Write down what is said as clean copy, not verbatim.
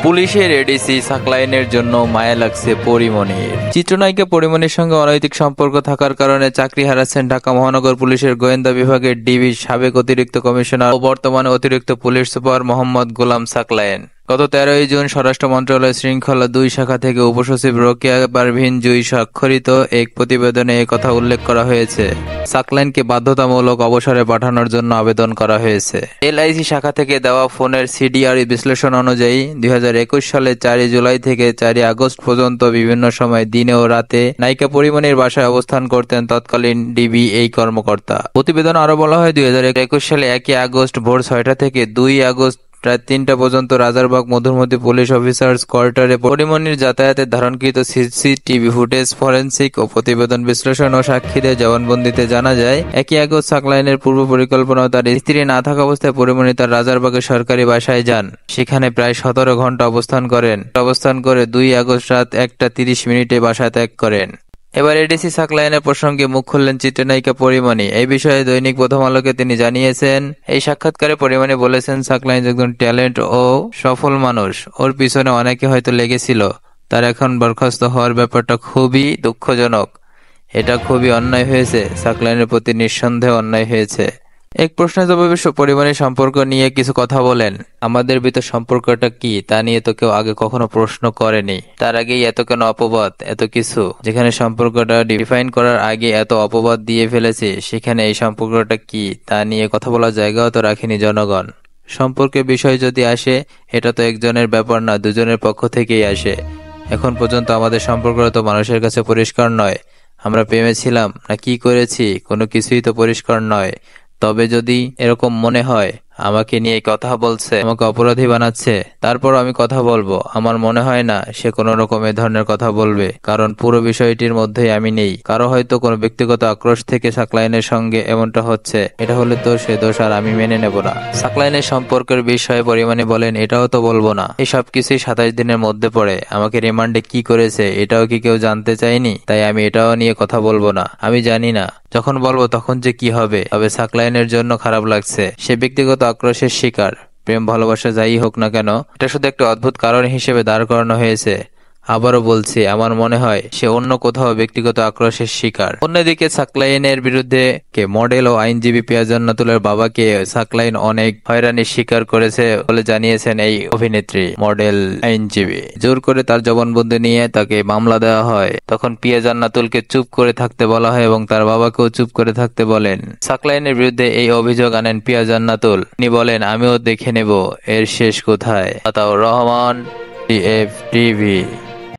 পুলিশের এডিসি সাকলাইনের জন্য মায়া লাগছে পরিমণির। চিত্রনায়িকা পরিমণির সঙ্গে অনৈতিক সম্পর্ক থাকার কারণে চাকরি হারাচ্ছেন ঢাকা মহানগর পুলিশের গোয়েন্দা বিভাগের ডিবির সাবেক অতিরিক্ত কমিশনার ও বর্তমানে অতিরিক্ত পুলিশ সুপার মোহাম্মদ গোলাম সাকলায়েন। গত 13 জুন স্বরাষ্ট্র মন্ত্রণালয়ের শৃঙ্খলা 2 শাখা থেকে উপসচিব রোকেয়া পারভীন জুই স্বাক্ষরিত এক প্রতিবেদনে কথা উল্লেখ করা হয়েছে। সাকলায়েনকে বাধ্যতামূলক অবসরে পাঠানোর জন্য আবেদন করা হয়েছে। এলআইসি শাখা থেকে দেওয়া ফোনের সিডিআর বিশ্লেষণ অনুযায়ী 2021 সালের 4 জুলাই থেকে 4 আগস্ট পর্যন্ত বিভিন্ন সময় দিনে ও রাতে নায়িকা পরিমণির বাসায় অবস্থান করতেন তৎকালীন ডিবি এই কর্মকর্তা। প্রতিবেদন আরো বলা হয় 2021 সালে 1 আগস্ট ভোর 6টা থেকে 2 আগস্ট রাত 3টা পর্যন্ত রাজারবাগ মধুমতি পুলিশ অফিসার্স কোয়ার্টারে পরিমণির যাতায়াতের ধারণকৃত সিসিটিভি ফুটেজ ফরেনসিক ও প্রতিবেদন বিশ্লেষণ ও সাক্ষীদের জবানবন্দিতে জানা যায় 1 আগস্ট সাকলায়েনের পূর্ব পরিকল্পনা তার স্ত্রী না থাকা অবস্থায় পরিমণি তার রাজারবাগের সরকারি বাসায় যান। সেখানে প্রায় 17 ঘন্টা অবস্থান করে 2 আগস্ট রাত 1টা 30 বাসা ত্যাগ করেন। এবার এডিসি সাকলায়েনের প্রসঙ্গে মুখ খুললেন চিত্রনায়িকা পরিমণি। এই বিষয়ে দৈনিক প্রথম আলোকে তিনি জানিয়েছেন, এই সাক্ষাৎকারে পরিমণি বলেছেন, সাকলায়েন একজন ট্যালেন্ট ও সফল মানুষ। ওর পিছনে অনেকে হয়তো লেগেছিল। তার এখন বরখাস্ত হওয়ার ব্যাপারটা খুবই দুঃখজনক। এটা খুবই অন্যায় হয়েছে। সাকলায়েনের প্রতি নিঃসন্দেহে অন্যায় হয়েছে। এক প্রশ্নের জবাবে পরিমণির সম্পর্ক নিয়ে কিছু কথা বলেন। আমাদের ভিতর সম্পর্কটা কি তা নিয়ে তো কেউ আগে কখনো প্রশ্ন করেনি। তার আগেই এত কেন অপবাদ, এত কিছু। যেখানে সম্পর্কটা ডিফাইন করার আগে এত অপবাদ দিয়ে ফেলেছে, সেখানে এই সম্পর্কটা কি তা নিয়ে কথা বলার জায়গাও তো রাখেনি জনগণ। সম্পর্কের বিষয় যদি আসে, এটা তো একজনের ব্যাপার না, দুজনের পক্ষ থেকেই আসে। এখন পর্যন্ত আমাদের সম্পর্কটা তো মানুষের কাছে পরিষ্কার নয়। আমরা প্রেমে ছিলাম না কি করেছি, কোনো কিছুই তো পরিষ্কার নয়। তবে যদি এরকম মনে হয় আমাকে নিয়ে কথা বলছে, আমাকে অপরাধী বানাচ্ছে, তারপর আমি কথা বলবো। আমার মনে হয় না সে কোনো রকম এ ধরনের কথা বলবে, কারণ পুরো বিষয়টির মধ্যেই আমি নেই। কারো হয়তো কোনো ব্যক্তিগত আক্রোশ থেকে সাকলায়েনের সঙ্গে এমনটা হচ্ছে, এটা হলে তো সে দোষ আর আমি মেনে নেব না। সাকলায়েনের সম্পর্কের বিষয়ে পরিমণি বলেন, এটাও তো বলবো না। এই সবকিছুই 27 দিনের মধ্যে পড়ে। আমাকে রিমান্ডে কি করেছে এটাও কি কেউ জানতে চায়নি? তাই আমি এটাও নিয়ে কথা বলবো না। আমি জানি না যখন বলবো তখন যে কি হবে। তবে সাকলায়েনের জন্য খারাপ লাগছে। সে ব্যক্তিগত আক্রোশের শিকার। প্রেম ভালোবাসা যাই হোক না কেন, এটা শুধু একটা অদ্ভুত কারণ হিসেবে দাঁড় করানো হয়েছে। আবারও বলছি, আমার মনে হয় সে অন্য কোথাও ব্যক্তিগত আক্রোশের শিকার। অন্যদিকে সাকলায়েনের বিরুদ্ধে মডেল ও আইনজীবী পিয়া জান্নাতুলের বাবাকে সাকলায়েন অনেক হয়রানির শিকার করেছে বলে জানিয়েছেন এই অভিনেত্রী মডেল আইনজীবী। জোর করে তার জবানবন্দি নিয়ে তাকে মামলা দেওয়া হয়। তখন পিয়া জান্নাতুলকে চুপ করে থাকতে বলা হয় এবং তার বাবাকেও চুপ করে থাকতে বলেন। সাকলায়েনের বিরুদ্ধে এই অভিযোগ আনেন পিয়া জান্নাতুল। তিনি বলেন, আমিও দেখে নেব এর শেষ কোথায়। Ataur Rahman, TF TV.